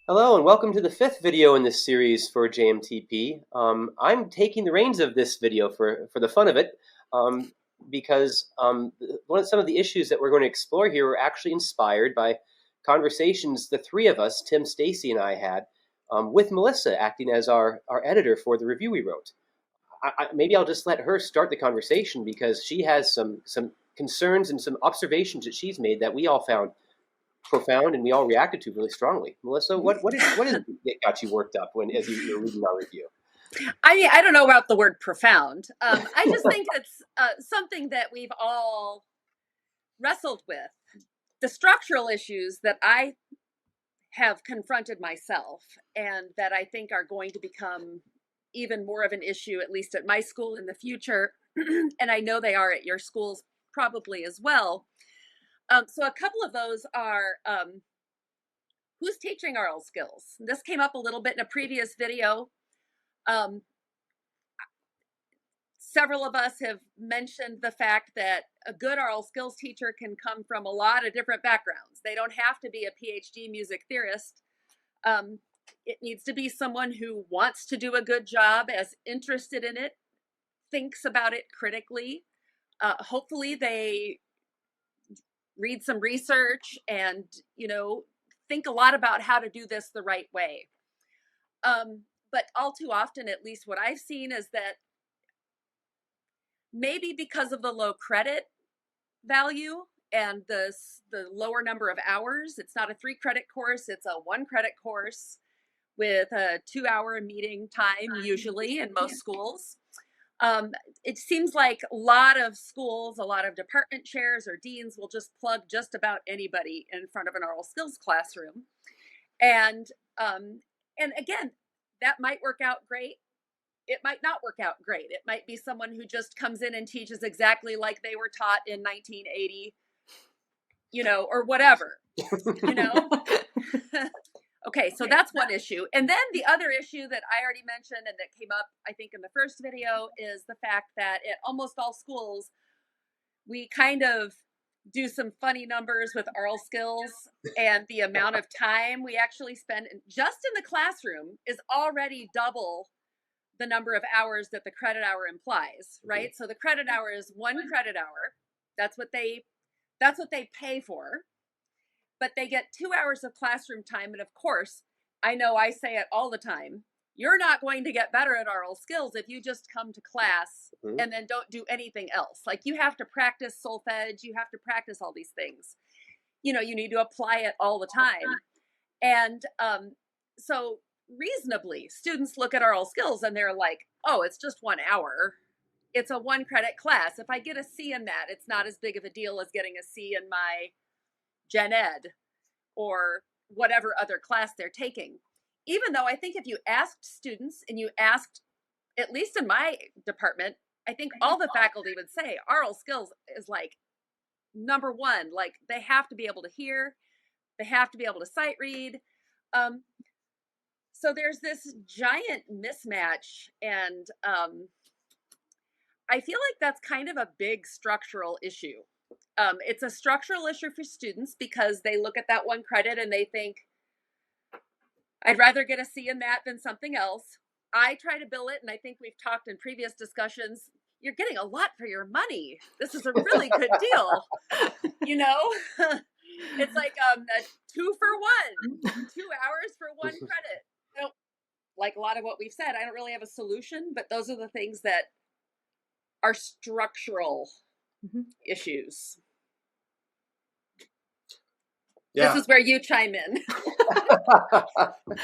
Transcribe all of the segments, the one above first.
Hello and welcome to the fifth video in this series for JMTP. I'm taking the reins of this video for the fun of it because some of the issues that we're going to explore here were actually inspired by conversations the three of us, Tim, Stacey, and I had with Melissa acting as our editor for the review we wrote. Maybe I'll just let her start the conversation because she has some concerns and some observations that she's made that we all found profound and we all reacted to really strongly. Melissa, what is it that got you worked up as you were reading our review? I don't know about the word profound. I just think it's something that we've all wrestled with. The structural issues that I have confronted myself and that I think are going to become even more of an issue, at least at my school in the future, and I know they are at your schools probably as well. So a couple of those are who's teaching oral skills? This came up a little bit in a previous video. Several of us have mentioned the fact that a good oral skills teacher can come from a lot of different backgrounds. They don't have to be a PhD music theorist. It needs to be someone who wants to do a good job, is interested in it, thinks about it critically. Hopefully they read some research and, think a lot about how to do this the right way. But all too often, at least what I've seen, is that maybe because of the low credit value and the lower number of hours, it's not a 3-credit course, it's a 1-credit course with a 2-hour meeting time usually in most schools. It seems like a lot of schools, a lot of department chairs or deans will just plug just about anybody in front of an oral skills classroom. And again, that might work out great. It might not work out great. It might be someone who just comes in and teaches exactly like they were taught in 1980, or whatever, Okay, so that's one issue. And then the other issue that I already mentioned and that came up, I think, in the first video is the fact that at almost all schools, we kind of do some funny numbers with oral skills, and the amount of time we actually spend just in the classroom is already double the number of hours that the credit hour implies, right? So the credit hour is 1 credit hour. That's what they pay for. But they get 2 hours of classroom time. And of course, I know I say it all the time, you're not going to get better at oral skills if you just come to class and then don't do anything else. Like, you have to practice solfege, you have to practice all these things. You need to apply it all the time. And so reasonably, students look at oral skills and they're like, oh, it's just 1 hour. It's a 1-credit class. If I get a C in that, it's not as big of a deal as getting a C in my Gen Ed or whatever other class they're taking. Even though I think if you asked students and you asked, at least in my department, I think all the faculty would say oral skills is like number one. Like, they have to be able to hear, they have to be able to sight read. So there's this giant mismatch, and I feel like that's kind of a big structural issue. It's a structural issue for students because they look at that 1 credit and they think, I'd rather get a C in that than something else. I try to bill it, and I think we've talked in previous discussions, you're getting a lot for your money. This is a really good deal. It's like a 2 for 1, 2 hours for 1 credit. Like a lot of what we've said, I don't really have a solution, but those are the things that are structural issues. Yeah. This is where you chime in.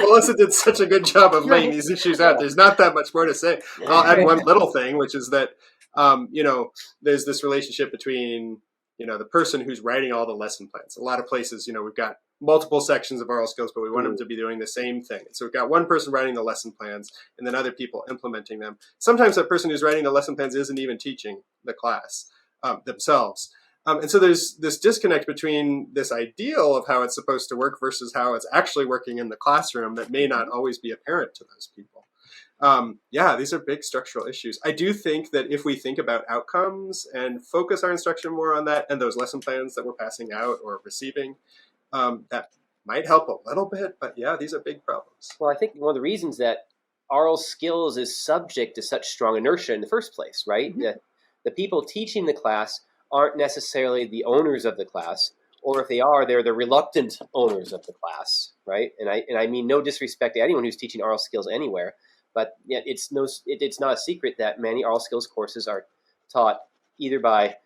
Melissa did such a good job of laying these issues out. There's not that much more to say. I'll add one little thing, which is that, there's this relationship between, the person who's writing all the lesson plans. A lot of places, we've got multiple sections of oral skills, but we want them to be doing the same thing. So we've got one person writing the lesson plans and then other people implementing them. Sometimes that person who's writing the lesson plans isn't even teaching the class themselves. And so there's this disconnect between this ideal of how it's supposed to work versus how it's actually working in the classroom that may not always be apparent to those people. These are big structural issues. I do think that if we think about outcomes and focus our instruction more on that and those lesson plans that we're passing out or receiving, that might help a little bit, but yeah, these are big problems. Well, I think one of the reasons that aural skills is subject to such strong inertia in the first place, right? The people teaching the class aren't necessarily the owners of the class, or if they are, they're the reluctant owners of the class, right? And I mean no disrespect to anyone who's teaching aural skills anywhere, but yet it's not a secret that many aural skills courses are taught either by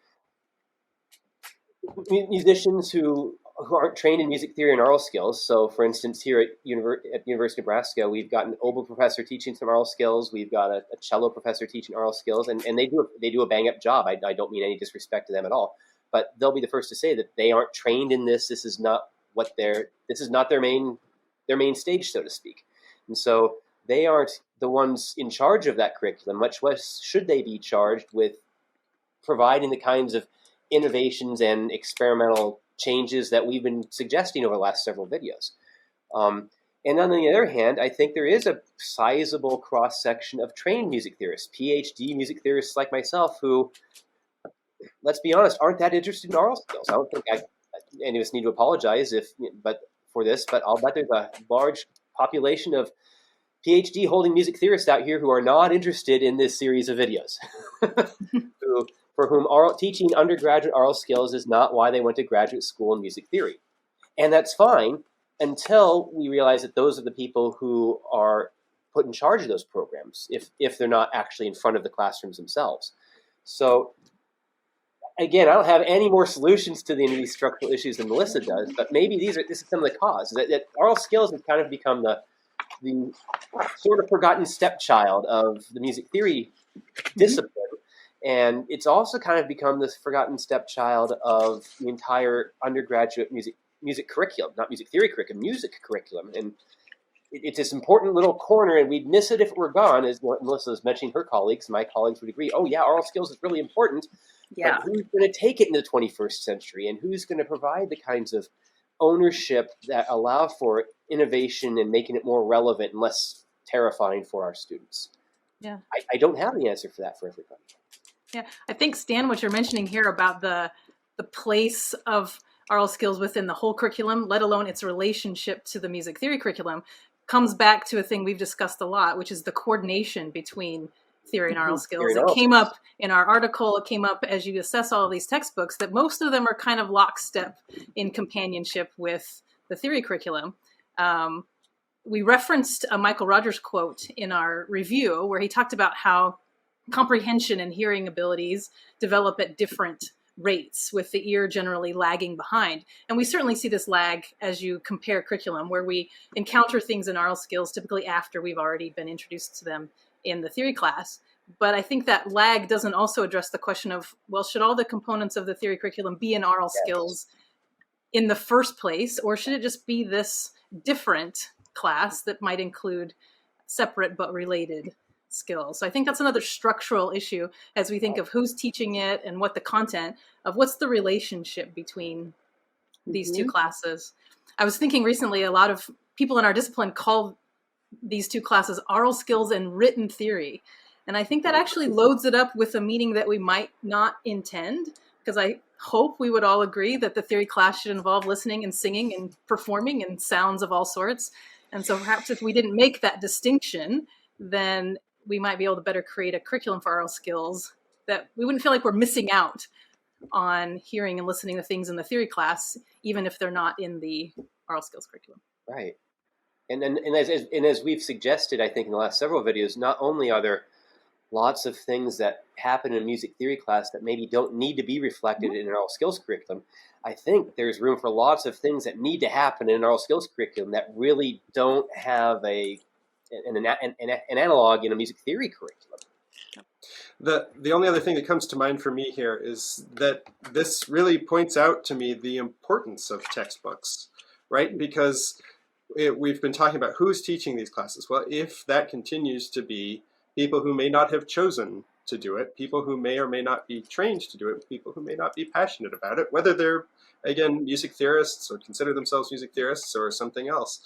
musicians who aren't trained in music theory and aural skills. So, for instance, here at University of Nebraska, we've got an oboe professor teaching some aural skills. We've got a cello professor teaching aural skills, and they do a bang up job. I don't mean any disrespect to them at all, but they'll be the first to say that they aren't trained in this. This is not their main stage, so to speak, and so they aren't the ones in charge of that curriculum. Much less should they be charged with providing the kinds of innovations and experimental changes that we've been suggesting over the last several videos. And on the other hand, I think there is a sizable cross-section of trained music theorists, PhD music theorists like myself, who, let's be honest, aren't that interested in aural skills. I don't think any of us need to apologize for this, but I'll bet there's a large population of PhD holding music theorists out here who are not interested in this series of videos, for whom teaching undergraduate aural skills is not why they went to graduate school in music theory. And that's fine until we realize that those are the people who are put in charge of those programs, if they're not actually in front of the classrooms themselves. So again, I don't have any more solutions to any of these structural issues than Melissa does, but maybe this is some of the cause, that aural skills have kind of become the sort of forgotten stepchild of the music theory discipline. And it's also kind of become this forgotten stepchild of the entire undergraduate music curriculum, not music theory curriculum, music curriculum. And it's this important little corner, and we'd miss it if it were gone, as Melissa was mentioning her colleagues. My colleagues would agree, oh yeah, aural skills is really important. Yeah. But who's going to take it in the 21st century, and who's going to provide the kinds of ownership that allow for innovation and making it more relevant and less terrifying for our students? Yeah. I don't have the answer for that for everybody. Yeah, I think, Stan, what you're mentioning here about the place of aural skills within the whole curriculum, let alone its relationship to the music theory curriculum, comes back to a thing we've discussed a lot, which is the coordination between theory and aural skills. It came up in our article, it came up as you assess all of these textbooks, that most of them are kind of lockstep in companionship with the theory curriculum. We referenced a Michael Rogers quote in our review where he talked about how comprehension and hearing abilities develop at different rates, with the ear generally lagging behind. And we certainly see this lag as you compare curriculum, where we encounter things in aural skills typically after we've already been introduced to them in the theory class. But I think that lag doesn't also address the question of, well, should all the components of the theory curriculum be in aural skills in the first place, or should it just be this different class that might include separate but related skills? So I think that's another structural issue as we think of who's teaching it and what the content of, what's the relationship between these two classes. I was thinking recently, a lot of people in our discipline call these two classes aural skills and written theory. And I think that actually loads it up with a meaning that we might not intend, because I hope we would all agree that the theory class should involve listening and singing and performing and sounds of all sorts. And so perhaps if we didn't make that distinction, then we might be able to better create a curriculum for aural skills that we wouldn't feel like we're missing out on hearing and listening to things in the theory class, even if they're not in the aural skills curriculum. Right. And as we've suggested, I think in the last several videos, not only are there lots of things that happen in a music theory class that maybe don't need to be reflected in an aural skills curriculum, I think there's room for lots of things that need to happen in an aural skills curriculum that really don't have an analog in a music theory curriculum. The only other thing that comes to mind for me here is that this really points out to me the importance of textbooks, right? Because we've been talking about who's teaching these classes. Well, if that continues to be people who may not have chosen to do it, people who may or may not be trained to do it, people who may not be passionate about it, whether they're, again, music theorists or consider themselves music theorists or something else,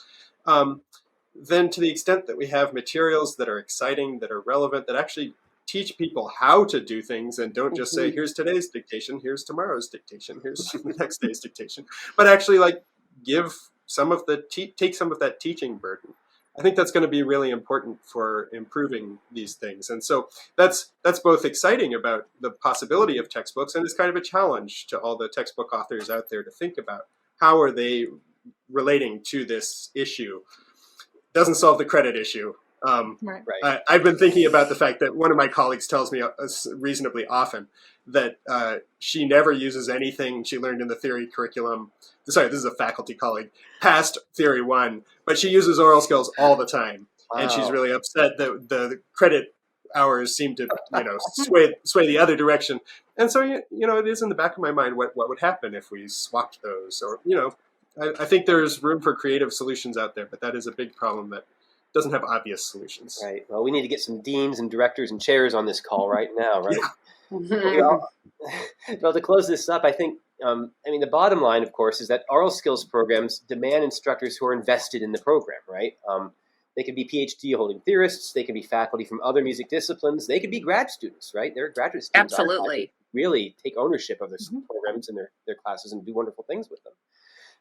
then to the extent that we have materials that are exciting, that are relevant, that actually teach people how to do things and don't just say, here's today's dictation, here's tomorrow's dictation, here's the next day's dictation, but actually like give take some of that teaching burden. I think that's going to be really important for improving these things. And so that's both exciting about the possibility of textbooks, and it's kind of a challenge to all the textbook authors out there to think about how are they relating to this issue. Doesn't solve the credit issue. Right. I've been thinking about the fact that one of my colleagues tells me reasonably often that she never uses anything she learned in the theory curriculum. Sorry, this is a faculty colleague, past Theory 1, but she uses oral skills all the time. Wow. And she's really upset that the credit hours seem to, sway the other direction. And so, it is in the back of my mind what would happen if we swapped those. Or, I think there's room for creative solutions out there, but that is a big problem that doesn't have obvious solutions. Right. Well, we need to get some deans and directors and chairs on this call right now, right? Yeah. Well, to close this up, I think, the bottom line, of course, is that oral skills programs demand instructors who are invested in the program, right? They could be PhD holding theorists. They could be faculty from other music disciplines. They could be grad students, right? They're graduate students. Absolutely. Really take ownership of their programs and their classes and do wonderful things with them.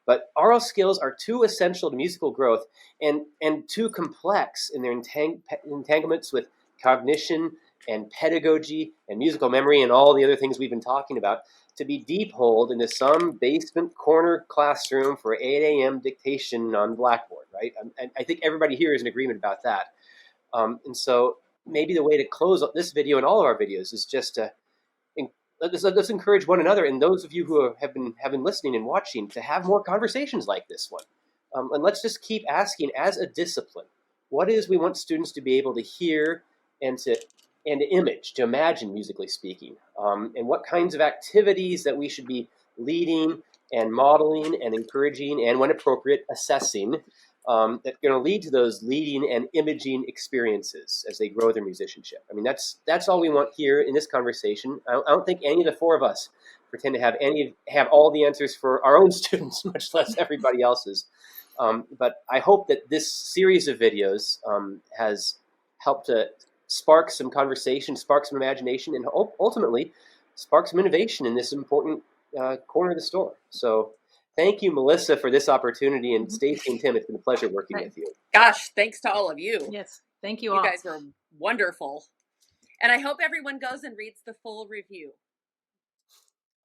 But oral skills are too essential to musical growth and too complex in their entanglements with cognition and pedagogy and musical memory and all the other things we've been talking about to be deep-holed into some basement corner classroom for 8 a.m. dictation on Blackboard, right? And I think everybody here is in agreement about that. And so maybe the way to close this video and all of our videos is just to let's encourage one another, and those of you who have been listening and watching, to have more conversations like this one. And let's just keep asking, as a discipline, what is we want students to be able to hear and to image, to imagine, musically speaking, and what kinds of activities that we should be leading and modeling and encouraging and, when appropriate, assessing that are going to lead to those leading and imaging experiences as they grow their musicianship. I mean, that's all we want here in this conversation. I don't think any of the four of us pretend to have all the answers for our own students, much less everybody else's. But I hope that this series of videos has helped to spark some conversation, spark some imagination, and ultimately spark some innovation in this important corner of the store. So thank you, Melissa, for this opportunity, and Stacey and Tim, it's been a pleasure working with you. Gosh, thanks to all of you. Yes, thank you all. You guys are wonderful. And I hope everyone goes and reads the full review.